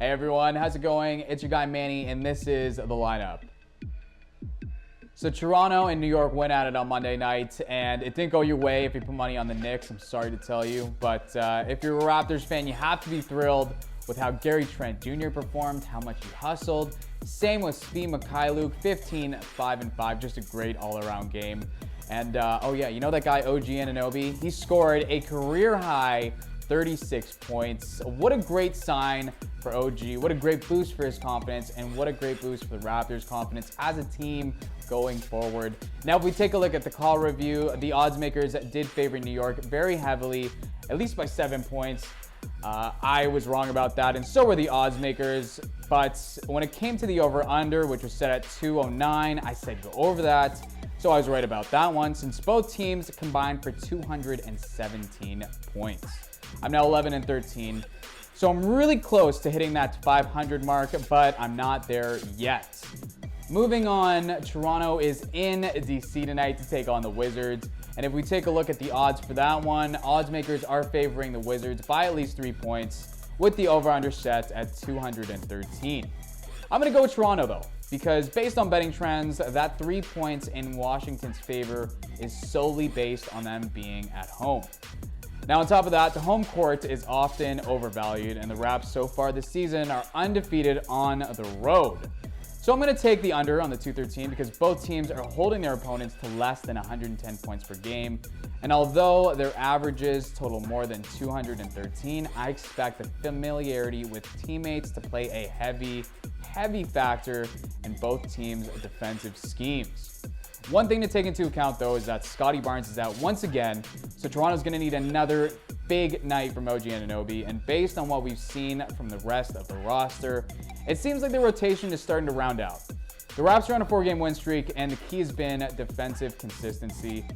Hey everyone, how's it going? It's your guy Manny, and this is the lineup. So Toronto and New York went at it on Monday night, and it didn't go your way if you put money on the Knicks. I'm sorry to tell you, but if you're a Raptors fan, you have to be thrilled with how Gary Trent Jr. performed, how much he hustled. Same with Svi Mykhailiuk, 15, 5 and 5, just a great all-around game. And oh yeah, you know that guy OG Anunoby? He scored a career-high 36 points. What a great sign for OG. What a great boost for his confidence, and what a great boost for the Raptors' confidence as a team going forward. Now, if we take a look at the call review, the odds makers did favor New York very heavily, at least by 7 points. I was wrong about that, and so were the odds makers. But when it came to the over-under, which was set at 209, I said go over that. So I was right about that one, since both teams combined for 217 points. I'm now 11 and 13. So I'm really close to hitting that 500 mark, but I'm not there yet. Moving on, Toronto is in DC tonight to take on the Wizards. And if we take a look at the odds for that one, odds makers are favoring the Wizards by at least 3 points, with the over-under set at 213. I'm going to go with Toronto though, because based on betting trends, that 3 points in Washington's favor is solely based on them being at home. Now, on top of that, the home court is often overvalued, and the Raps so far this season are undefeated on the road. So I'm going to take the under on the 213 because both teams are holding their opponents to less than 110 points per game. And although their averages total more than 213, I expect the familiarity with teammates to play a heavy factor in both teams' defensive schemes. One thing to take into account, though, is that Scottie Barnes is out once again, so Toronto's going to need another big night from OG Anunoby, and based on what we've seen from the rest of the roster, it seems like the rotation is starting to round out. The Raps are on a 4-game win streak, and the key has been defensive consistency,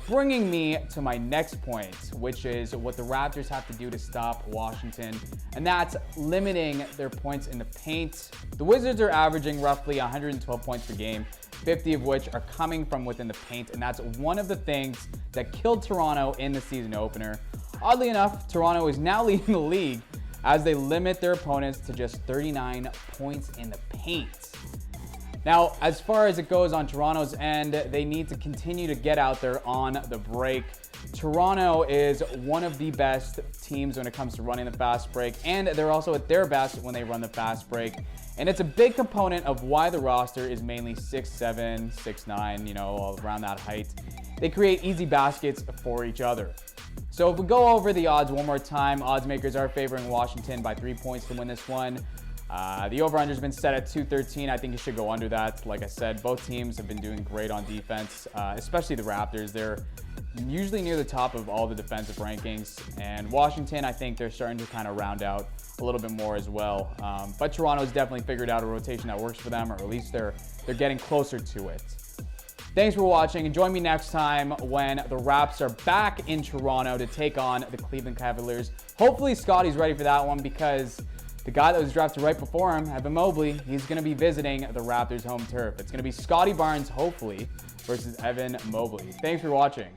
bringing me to my next point, which is what the Raptors have to do to stop Washington, and that's limiting their points in the paint. The Wizards are averaging roughly 112 points per game, 50 of which are coming from within the paint, and that's one of the things that killed Toronto in the season opener. Oddly enough, Toronto is now leading the league as they limit their opponents to just 39 points in the paint. Now, as far as it goes on Toronto's end, they need to continue to get out there on the break. Toronto is one of the best teams when it comes to running the fast break, and they're also at their best when they run the fast break. And it's a big component of why the roster is mainly 6'7", 6'9", all around that height. They create easy baskets for each other. So if we go over the odds one more time, odds makers are favoring Washington by 3 points to win this one. The over-under has been set at 213. I think you should go under that. Like I said, both teams have been doing great on defense, especially the Raptors. They're usually near the top of all the defensive rankings. And Washington, I think they're starting to kind of round out a little bit more as well. But Toronto's definitely figured out a rotation that works for them, or at least they're getting closer to it. Thanks for watching, and join me next time when the Raps are back in Toronto to take on the Cleveland Cavaliers. Hopefully Scottie's ready for that one, because the guy that was drafted right before him, Evan Mobley, he's going to be visiting the Raptors' home turf. It's going to be Scottie Barnes, hopefully, versus Evan Mobley. Thanks for watching.